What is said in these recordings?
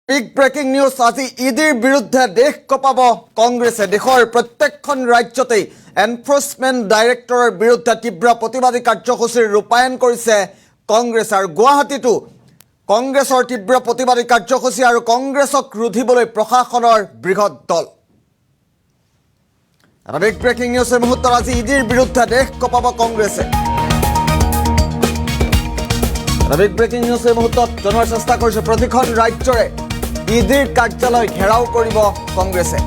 big breaking news আজি ইডিৰ বিৰুদ্ধে দেশ কঁপাব কংগ্ৰেছে দেশৰ প্ৰত্যেকখন ৰাজ্যতেই এনফোৰ্সমেন্ট ডাইৰেক্টৰৰ বিৰুদ্ধে তীব্ৰ প্ৰতিবাদী কাৰ্যসূচীৰ ৰূপায়ণ কৰিছে কংগ্ৰেছ আৰু গুৱাহাটীতো কংগ্ৰেছৰ তীব্ৰ প্ৰতিবাদী কাৰ্যসূচী আৰু কংগ্ৰেছক ৰুধিবলৈ প্ৰশাসনৰ বৃহৎ দল এটা বিগ ব্ৰেকিং নিউজ এই মুহূৰ্তত আজি ইডিৰ বিৰুদ্ধে দেশ কঁপাব কংগ্ৰেছে বিগ ব্ৰেকিং নিউজ এই মুহূৰ্তত জনোৱাৰ চেষ্টা কৰিছে প্ৰতিখন ৰাজ্যৰে ইডিৰ কাৰ্যালয় ঘেৰাও কৰিব কংগ্ৰেছে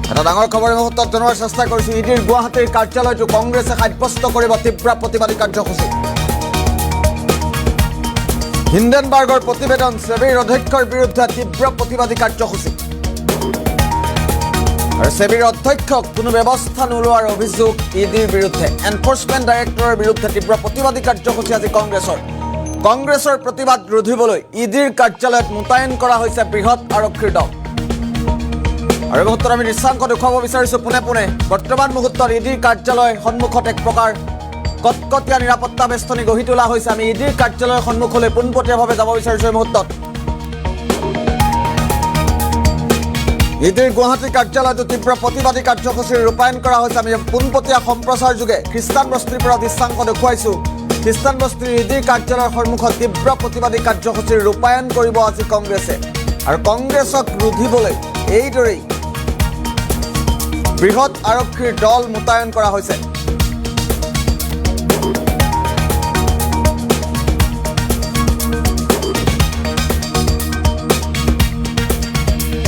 এটা ডাঙৰ খবৰ এই মুহূৰ্তত জনোৱাৰ চেষ্টা কৰিছে ইডিৰ গুৱাহাটীৰ কাৰ্যালয়টো কংগ্ৰেছে সাব্যস্ত কৰিব তীব্ৰ প্ৰতিবাদী কাৰ্যসূচী হিন্ডেনবাৰ্গৰ প্ৰতিবেদন সেবিৰ অধ্যক্ষৰ বিৰুদ্ধে তীব্ৰ প্ৰতিবাদী কাৰ্যসূচী আৰু সেবিৰ অধ্যক্ষক কোনো ব্যৱস্থা নোলোৱাৰ অভিযোগ ইডিৰ বিৰুদ্ধে এনফোৰ্সমেন্ট ডাইৰেক্টৰৰ বিৰুদ্ধে তীব্ৰ প্ৰতিবাদী কাৰ্যসূচী আজি কংগ্ৰেছৰ প্ৰতিবাদ ৰুধিবলৈ ইডিৰ কাৰ্যালয়ত মোতায়েন কৰা হৈছে বৃহৎ আৰক্ষীৰ দল আৰু মুহূৰ্তত আমি দৃশ্যাংশ দেখুৱাব বিচাৰিছোঁ পোনে বৰ্তমান মুহূৰ্তত ইডিৰ কাৰ্যালয় সন্মুখত এক প্ৰকাৰ কটকটীয়া নিৰাপত্তা বেষ্টনী গঢ়ি তোলা হৈছে আমি ইডিৰ কাৰ্যালয়ৰ সন্মুখলৈ পোনপটীয়াভাৱে যাব বিচাৰিছোঁ এই মুহূৰ্তত ইডিৰ গুৱাহাটী কাৰ্যালয়টো তীব্ৰ প্ৰতিবাদী কাৰ্যসূচীৰ ৰূপায়ণ কৰা হৈছে আমি পোনপটীয়া সম্প্ৰচাৰ যোগে খ্ৰীষ্টান বস্তিৰ পৰা দৃশ্যাংশ দেখুৱাইছোঁ খ্ৰীষ্টান বস্তিৰ ইডিৰ কাৰ্যালয়ৰ সন্মুখত তীব্ৰ প্ৰতিবাদী কাৰ্যসূচীৰ ৰূপায়ণ কৰিব আজি কংগ্ৰেছে আৰু কংগ্ৰেছক ৰুধিবলৈ এইদৰেই বৃহৎ আৰক্ষীৰ দল মোতায়েন কৰা হৈছে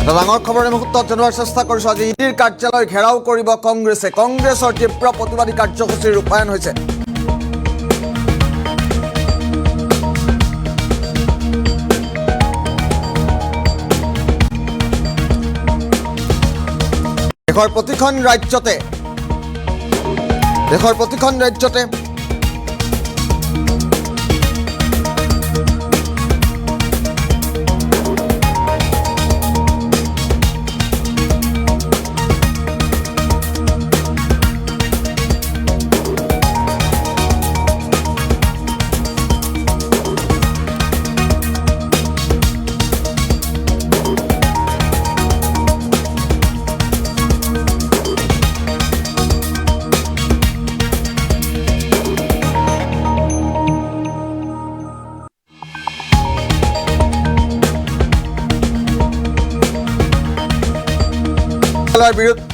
এটা ডাঙৰ খবৰ এই মুহূৰ্তত জনোৱাৰ চেষ্টা কৰিছোঁ আজি ইডিৰ কাৰ্যালয় ঘেৰাও কৰিব কংগ্ৰেছে কংগ্ৰেছৰ তীব্ৰ প্ৰতিবাদী কাৰ্যসূচীৰ ৰূপায়ণ হৈছে দেশৰ প্ৰতিখন ৰাজ্যতে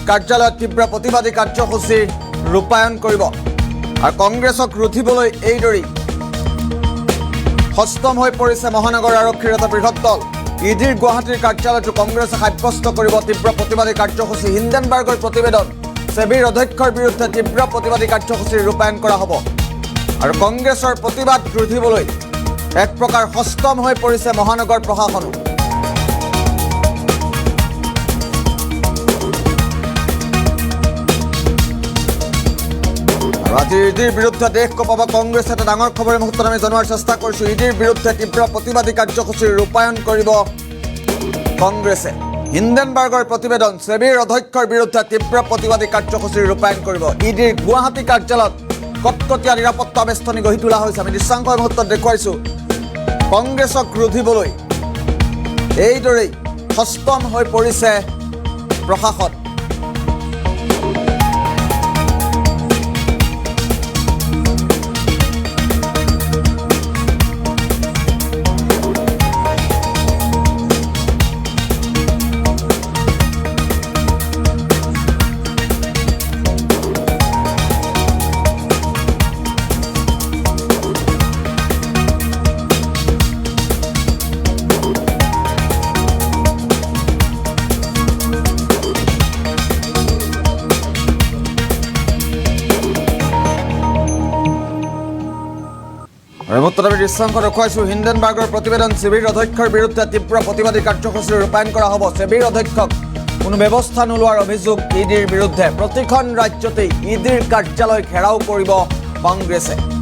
কাৰ্যালয়ত তীব্ৰ প্ৰতিবাদী কাৰ্যসূচী ৰূপায়ণ কৰিব আৰু কংগ্ৰেছক ৰুধিবলৈ এইদৰেই সষ্টম হৈ পৰিছে মহানগৰ আৰক্ষীৰ এটা বৃহৎ দল ইডিৰ গুৱাহাটীৰ কাৰ্যালয়টো কংগ্ৰেছে সাব্যস্ত কৰিব তীব্ৰ প্ৰতিবাদী কাৰ্যসূচী হিন্ডেনবাৰ্গৰ প্ৰতিবেদন সেবিৰ অধ্যক্ষৰ বিৰুদ্ধে তীব্ৰ প্ৰতিবাদী কাৰ্যসূচীৰ ৰূপায়ণ কৰা হ'ব আৰু কংগ্ৰেছৰ প্ৰতিবাদ ৰুধিবলৈ এক প্ৰকাৰ সষ্টম হৈ পৰিছে মহানগৰ প্ৰশাসনো আজি ইডিৰ বিৰুদ্ধে দেশ কঁপাব কংগ্ৰেছ এটা ডাঙৰ খবৰ মুহূৰ্তত আমি জনোৱাৰ চেষ্টা কৰিছোঁ ইডিৰ বিৰুদ্ধে তীব্ৰ প্ৰতিবাদী কাৰ্যসূচীৰ ৰূপায়ণ কৰিব কংগ্ৰেছে হিন্ডেনবাৰ্গৰ প্ৰতিবেদন সেবিৰ অধ্যক্ষৰ বিৰুদ্ধে তীব্ৰ প্ৰতিবাদী কাৰ্যসূচীৰ ৰূপায়ণ কৰিব ইডিৰ গুৱাহাটী কাৰ্যালয়ত কটকটীয়া নিৰাপত্তা বেষ্টনী গঢ়ি তোলা হৈছে আমি দৃশ্যাংশ মুহূৰ্তত দেখুৱাইছোঁ কংগ্ৰেছক ৰুধিবলৈ এইদৰেই সষ্টম হৈ পৰিছে প্ৰশাসন মুহূৰ্তত আমি দৃশ্যাংশ দেখুৱাইছোঁ হিন্ডেনবাৰ্গৰ প্ৰতিবেদন সেবিৰ অধ্যক্ষৰ বিৰুদ্ধে তীব্ৰ প্ৰতিবাদী কাৰ্যসূচী ৰূপায়ণ কৰা হ'ব সেবিৰ অধ্যক্ষক কোনো ব্যৱস্থা নোলোৱাৰ অভিযোগ ইডিৰ বিৰুদ্ধে প্ৰতিখন ৰাজ্যতেই ইডিৰ কাৰ্যালয় ঘেৰাও কৰিব কংগ্ৰেছে